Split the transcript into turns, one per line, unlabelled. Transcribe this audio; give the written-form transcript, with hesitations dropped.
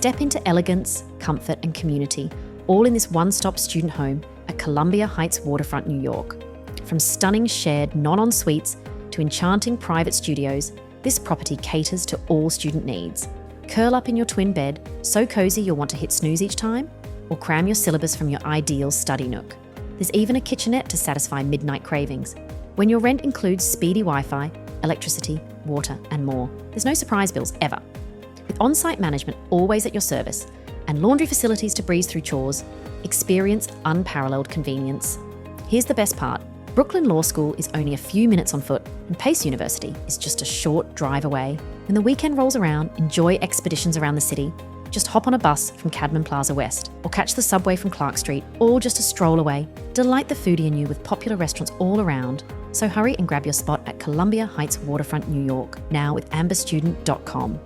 Step into elegance, comfort, and community, all in this one-stop student home at Columbia Heights Waterfront, New York. From stunning shared non-en suites to enchanting private studios, this property caters to all student needs. Curl up in your twin bed, so cozy you'll want to hit snooze each time, or cram your syllabus from your ideal study nook. There's even a kitchenette to satisfy midnight cravings. When your rent includes speedy Wi-Fi, electricity, water, and more, there's no surprise bills ever. With on-site management always at your service and laundry facilities to breeze through chores, experience unparalleled convenience. Here's the best part. Brooklyn Law School is only a few minutes on foot, and Pace University is just a short drive away. When the weekend rolls around, enjoy expeditions around the city. Just hop on a bus from Cadman Plaza West, or catch the subway from Clark Street, or just a stroll away. Delight the foodie in you with popular restaurants all around. So hurry and grab your spot at Columbia Heights Waterfront, New York, now with amberstudent.com.